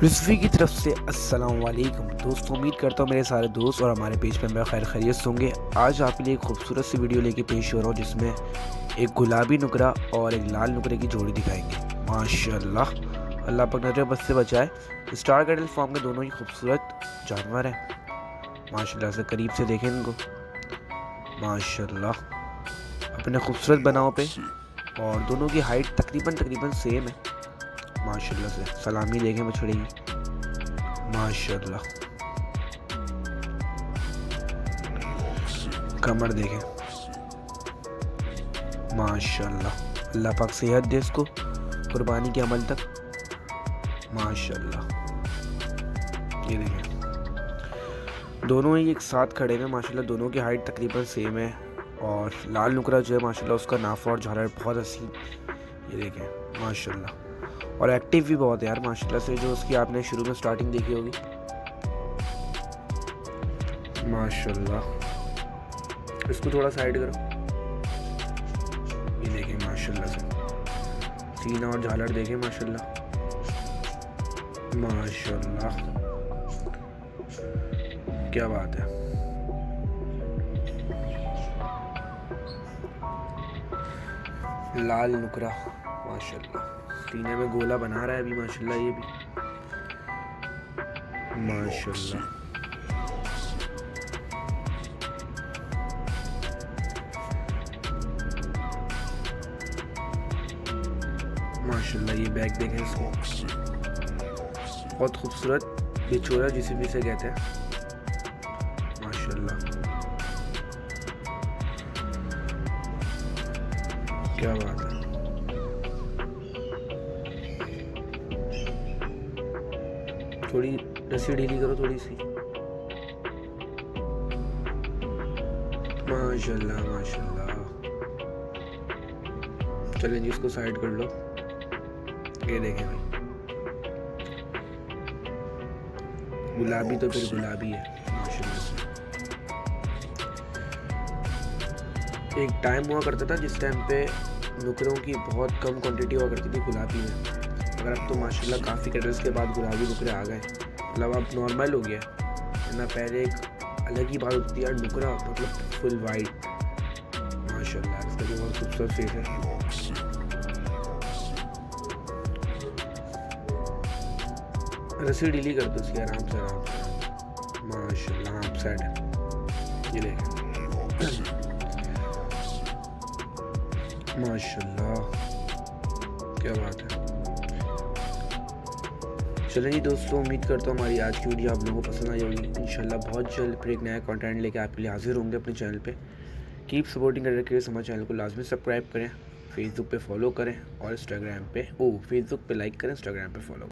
रिजवी की तरफ से अस्सलाम वालेकुम दोस्तों, उम्मीद करता हूँ मेरे सारे दोस्त और हमारे पेज पर मेरा खैर खैरियत से होंगे। आज आपके लिए एक खूबसूरत सी वीडियो लेके पेश हो रहा हूँ जिसमें एक गुलाबी नुकरा और एक लाल नुकरे की जोड़ी दिखाएंगे। माशाअल्लाह, अल्लाह पाक नजर बस से बचाए। स्टार कैटल फॉर्म के दोनों ही खूबसूरत जानवर हैं। माशाअल्लाह से करीब से देखें इनको। माशाअल्लाह अपने खूबसूरत बनाव पे, और दोनों की हाइट तकरीबन सेम है। माशाअल्लाह से सलामी देखें बछड़े की। माशाअल्लाह कमर देखें। माशाअल्लाह अल्लाह पाक सेहत दे इसको कुर्बानी के अमल तक। माशाअल्लाह ये देखें, दोनों ही एक साथ खड़े हैं। माशाअल्लाह दोनों की हाइट तकरीबन सेम है। और लाल नुकरा जो है माशाअल्लाह उसका नाफा और झालर बहुत हसीन। ये देखें माशाअल्लाह, और एक्टिव भी बहुत है यार माशाल्लाह से, जो उसकी आपने शुरू में स्टार्टिंग देखी होगी। माशाल्लाह इसको थोड़ा साइड करो। ये देखें माशाल्लाह से सीना और झालर देखें। माशाल्लाह माशाल्लाह क्या बात है। लाल नुकरा माशाल्लाह सीने में गोला बना रहा है अभी। माशाल्लाह ये भी माशाल्लाह माशाल्लाह ये बैग देखें इसको, बहुत खूबसूरत बिछोरा जिसे भी से कहते हैं। माशाल्लाह क्या बात है। थोड़ी रस्सी ढीली करो थोड़ी सी। माशाल्लाह माशाल्लाह चलें जी इसको साइड कर लो। ये देखें भाई, गुलाबी तो फिर गुलाबी है माशाल्लाह से। एक टाइम हुआ करता था जिस टाइम पे नुकरों की बहुत कम क्वांटिटी हुआ करती थी गुलाबी में, मगर अब तो माशाल्लाह काफ़ी कैटल्स के बाद गुलाबी नुकरे आ गए। मतलब अब नॉर्मल हो गया ना। पहले एक अलग ही बात होती है यार, नुकरा मतलब फुल वाइट। माशाल्लाह इसका जो बहुत खूबसूरत फेस है। रस्सी ढीली कर दो उसकी आराम से आराम से। माशाल्लाह आप साइड ये देखें। माशाल्लाह क्या बात है। चलिए जी दोस्तों, उम्मीद करता हूँ हमारी आज की वीडियो आप लोगों को पसंद आई होगी। इंशाल्लाह बहुत जल्द फिर एक नया कंटेंट लेके आपके लिए हाजिर होंगे अपने चैनल पे। कीप सपोर्टिंग करने के लिए हमारे चैनल को लाजमी सब्सक्राइब करें, फेसबुक पे फॉलो करें और इंस्टाग्राम पे फेसबुक पे लाइक करें, इंस्टाग्राम पे फॉलो करें।